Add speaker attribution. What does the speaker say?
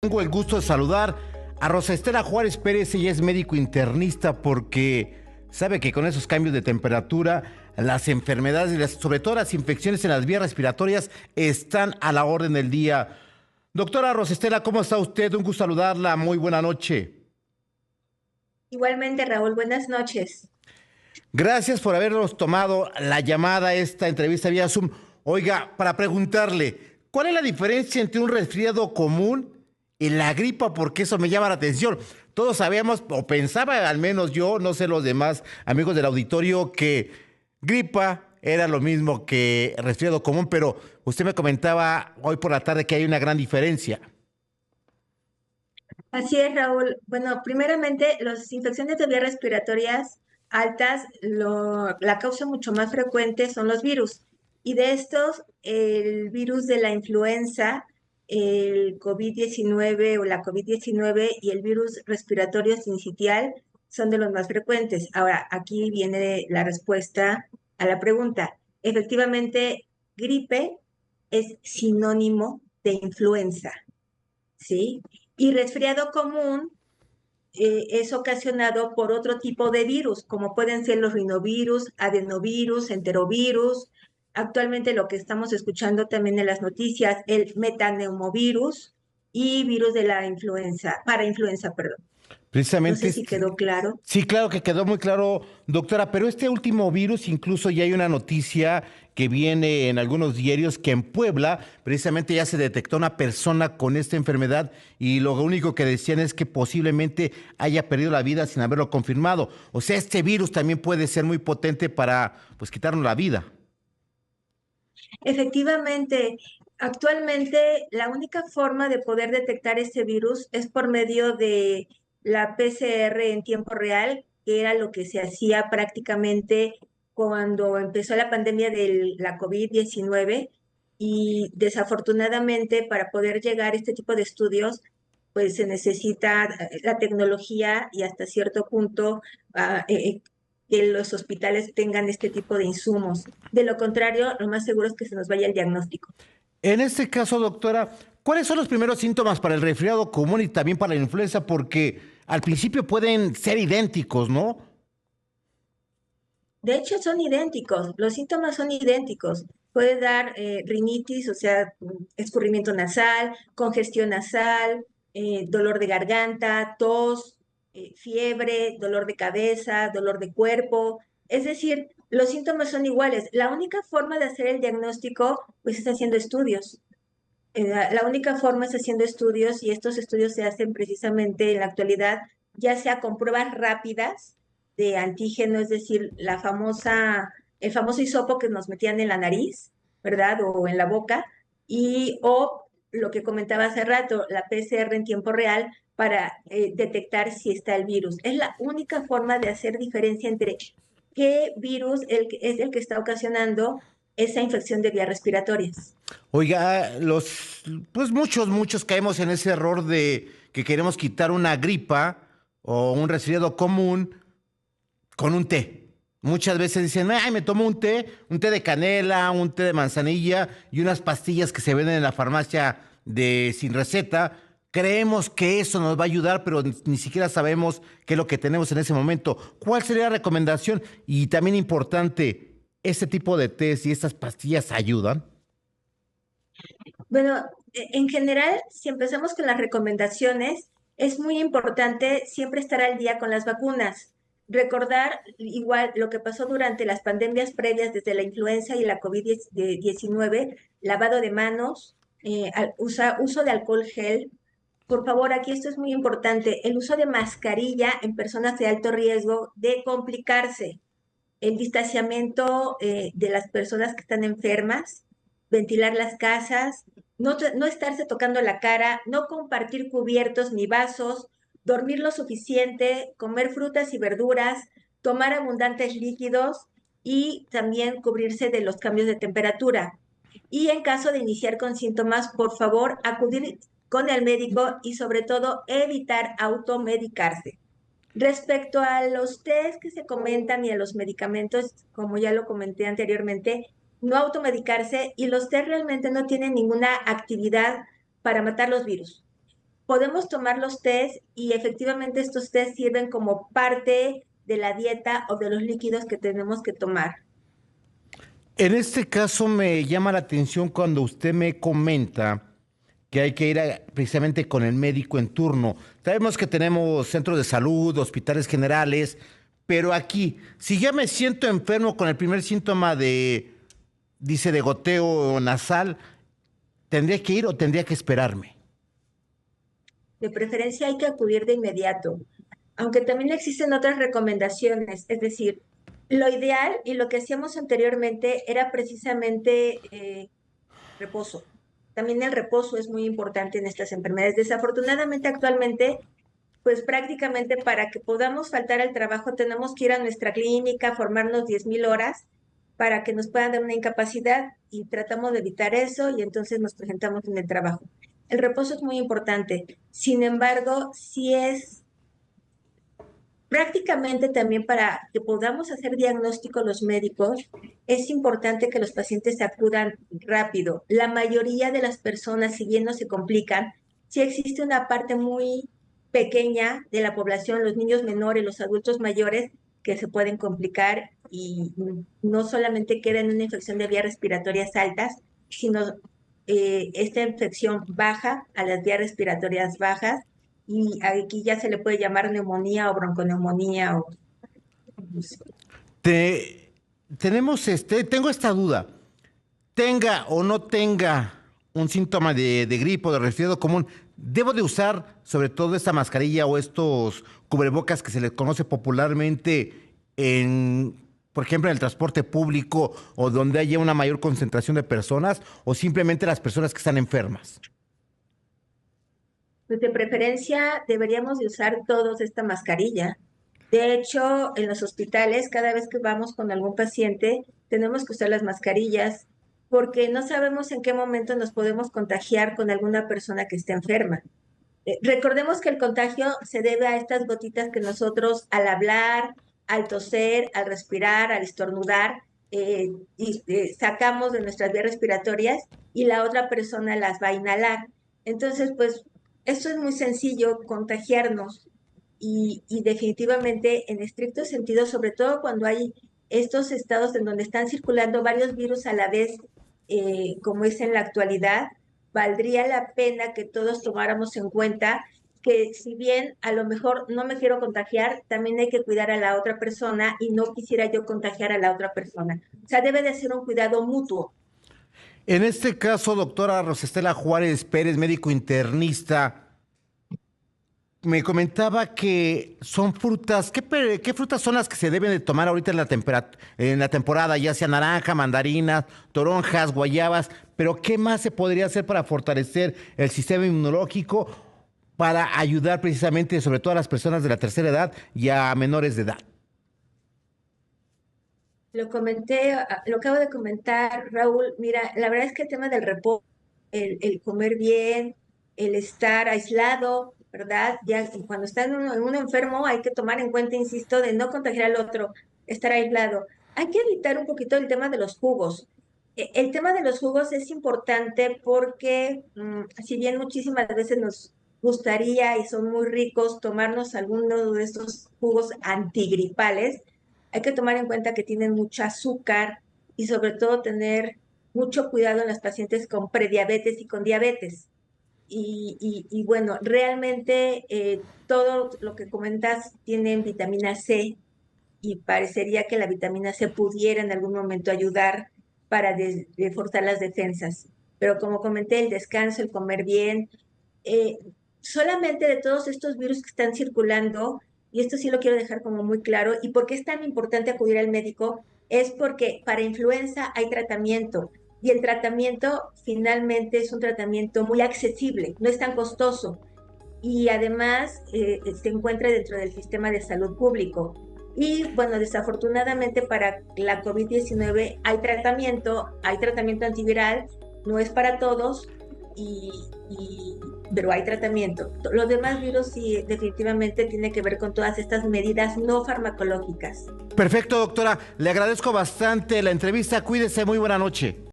Speaker 1: Tengo el gusto de saludar a Rosa Estela Juárez Pérez. Ella es médico internista porque sabe que con esos cambios de temperatura, las enfermedades y sobre todo las infecciones en las vías respiratorias están a la orden del día. Doctora Rosa Estela, ¿cómo está usted? Un gusto saludarla. Muy buena noche.
Speaker 2: Igualmente, Raúl, buenas noches.
Speaker 1: Gracias por habernos tomado la llamada a esta entrevista vía Zoom. Oiga, para preguntarle, ¿cuál es la diferencia entre un resfriado común y la gripa? Porque eso me llama la atención. Todos sabíamos, o pensaba al menos yo, no sé los demás amigos del auditorio, que gripa era lo mismo que resfriado común, pero usted me comentaba hoy por la tarde que hay una gran diferencia.
Speaker 2: Así es, Raúl. Bueno, primeramente, las infecciones de vías respiratorias altas, la causa mucho más frecuente son los virus. Y de estos, el virus de la influenza, el COVID-19 o la COVID-19 y el virus respiratorio sincitial son de los más frecuentes. Ahora, aquí viene la respuesta a la pregunta. Efectivamente, gripe es sinónimo de influenza. ¿Sí? Y resfriado común es ocasionado por otro tipo de virus, como pueden ser los rinovirus, adenovirus, enterovirus. Actualmente lo que estamos escuchando también en las noticias, el metaneumovirus y virus de la influenza, para influenza, perdón. No
Speaker 1: Precisamente
Speaker 2: sé si
Speaker 1: este,
Speaker 2: quedó claro.
Speaker 1: sí, claro que quedó muy claro, doctora, pero este último virus, incluso ya hay una noticia que viene en algunos diarios que en Puebla precisamente ya se detectó una persona con esta enfermedad y lo único que decían es que posiblemente haya perdido la vida sin haberlo confirmado. O sea, este virus también puede ser muy potente para pues quitarnos la vida.
Speaker 2: Efectivamente, actualmente la única forma de poder detectar este virus es por medio de la PCR en tiempo real, que era lo que se hacía prácticamente cuando empezó la pandemia de la COVID-19 y desafortunadamente para poder llegar a este tipo de estudios, pues se necesita la tecnología y hasta cierto punto que los hospitales tengan este tipo de insumos. De lo contrario, lo más seguro es que se nos vaya el diagnóstico.
Speaker 1: En este caso, doctora, ¿cuáles son los primeros síntomas para el resfriado común y también para la influenza? Porque al principio pueden ser idénticos, ¿no?
Speaker 2: De hecho, son idénticos, los síntomas son idénticos. Puede dar rinitis, o sea, escurrimiento nasal, congestión nasal, dolor de garganta, tos, fiebre, dolor de cabeza, dolor de cuerpo. Es decir, los síntomas son iguales. La única forma de hacer el diagnóstico, pues, es haciendo estudios. La única forma es haciendo estudios y estos estudios se hacen precisamente en la actualidad, ya sea con pruebas rápidas de antígeno, es decir, el famoso hisopo que nos metían en la nariz, ¿verdad? O en la boca, o lo que comentaba hace rato, la PCR en tiempo real para detectar si está el virus. Es la única forma de hacer diferencia entre qué virus es el que está ocasionando esa infección de vías respiratorias.
Speaker 1: Oiga, pues muchos caemos en ese error de que queremos quitar una gripa o un resfriado común con un té. Muchas veces dicen, ay, me tomo un té de canela, un té de manzanilla y unas pastillas que se venden en la farmacia de sin receta. Creemos que eso nos va a ayudar, pero ni siquiera sabemos qué es lo que tenemos en ese momento. ¿Cuál sería la recomendación? Y también importante, ¿este tipo de tés y estas pastillas ayudan?
Speaker 2: Bueno, en general, si empezamos con las recomendaciones, es muy importante siempre estar al día con las vacunas. Recordar igual lo que pasó durante las pandemias previas, desde la influenza y la COVID-19, lavado de manos, uso de alcohol gel. Por favor, aquí esto es muy importante, el uso de mascarilla en personas de alto riesgo de complicarse, el distanciamiento de las personas que están enfermas, ventilar las casas, no estarse tocando la cara, no compartir cubiertos ni vasos, dormir lo suficiente, comer frutas y verduras, tomar abundantes líquidos y también cubrirse de los cambios de temperatura. Y en caso de iniciar con síntomas, por favor, acudir con el médico y sobre todo evitar automedicarse. Respecto a los test que se comentan y a los medicamentos, como ya lo comenté anteriormente, no automedicarse y los test realmente no tienen ninguna actividad para matar los virus. podemos tomar los test y efectivamente estos test sirven como parte de la dieta o de los líquidos que tenemos que tomar.
Speaker 1: En este caso me llama la atención cuando usted me comenta que hay que ir precisamente con el médico en turno. Sabemos que tenemos centros de salud, hospitales generales, pero aquí, si ya me siento enfermo con el primer síntoma dice, de goteo nasal, ¿tendría que ir o tendría que esperarme?
Speaker 2: De preferencia hay que acudir de inmediato, aunque también existen otras recomendaciones, es decir, lo ideal y lo que hacíamos anteriormente era precisamente reposo. También el reposo es muy importante en estas enfermedades. Desafortunadamente actualmente, pues prácticamente para que podamos faltar al trabajo tenemos que ir a nuestra clínica, formarnos 10,000 horas para que nos puedan dar una incapacidad y tratamos de evitar eso y entonces nos presentamos en el trabajo. El reposo es muy importante. Sin embargo, sí es prácticamente también para que podamos hacer diagnóstico los médicos, es importante que los pacientes acudan rápido. La mayoría de las personas, si bien no se complican, sí existe una parte muy pequeña de la población, los niños menores, los adultos mayores, que se pueden complicar y no solamente queda en una infección de vías respiratorias altas, sino esta infección baja a las vías respiratorias bajas y aquí ya se le puede llamar neumonía o bronconeumonía o
Speaker 1: Te- tengo esta duda. Tenga o no tenga un síntoma de gripe o de resfriado común, ¿debo de usar sobre todo esta mascarilla o estos cubrebocas que se les conoce popularmente por ejemplo, en el transporte público o donde haya una mayor concentración de personas o simplemente las personas que están enfermas?
Speaker 2: pues de preferencia deberíamos de usar todos esta mascarilla. De hecho, en los hospitales, cada vez que vamos con algún paciente, tenemos que usar las mascarillas porque no sabemos en qué momento nos podemos contagiar con alguna persona que esté enferma. Recordemos que el contagio se debe a estas gotitas que nosotros al hablar, al toser, al respirar, al estornudar, sacamos de nuestras vías respiratorias y la otra persona las va a inhalar. Entonces, pues, esto es muy sencillo, contagiarnos y definitivamente en estricto sentido, sobre todo cuando hay estos estados en donde están circulando varios virus a la vez, como es en la actualidad, valdría la pena que todos tomáramos en cuenta que si bien a lo mejor no me quiero contagiar, también hay que cuidar a la otra persona y no quisiera yo contagiar a la otra persona. O sea, debe de ser un cuidado mutuo.
Speaker 1: En este caso, doctora Rosestela Juárez Pérez, médico internista, me comentaba que son frutas. ¿Qué frutas son las que se deben de tomar ahorita en la temporada? Ya sea naranja, mandarinas, toronjas, guayabas. Pero ¿qué más se podría hacer para fortalecer el sistema inmunológico para ayudar precisamente, sobre todo a las personas de la tercera edad y a menores de edad?
Speaker 2: Lo comenté, lo acabo de comentar, Raúl. Mira, la verdad es que el tema del reposo, el comer bien, el estar aislado, ¿verdad? Ya cuando está en un enfermo hay que tomar en cuenta, insisto, de no contagiar al otro, estar aislado. Hay que evitar un poquito el tema de los jugos. El tema de los jugos es importante porque, si bien muchísimas veces nos gustaría y son muy ricos tomarnos alguno de estos jugos antigripales, hay que tomar en cuenta que tienen mucho azúcar y sobre todo tener mucho cuidado en las pacientes con prediabetes y con diabetes. Y bueno, realmente todo lo que comentas tiene vitamina C y parecería que la vitamina C pudiera en algún momento ayudar para reforzar las defensas. Pero como comenté, el descanso, el comer bien, eh, solamente de todos estos virus que están circulando, y esto sí lo quiero dejar como muy claro, y por qué es tan importante acudir al médico, es porque para influenza hay tratamiento, y el tratamiento finalmente es un tratamiento muy accesible, no es tan costoso, y además se encuentra dentro del sistema de salud público. Y bueno, desafortunadamente para la COVID-19 hay tratamiento antiviral, no es para todos, y, pero hay tratamiento. Los demás virus sí definitivamente tiene que ver con todas estas medidas no farmacológicas.
Speaker 1: Perfecto, doctora. Le agradezco bastante la entrevista. Cuídese. Muy buena noche.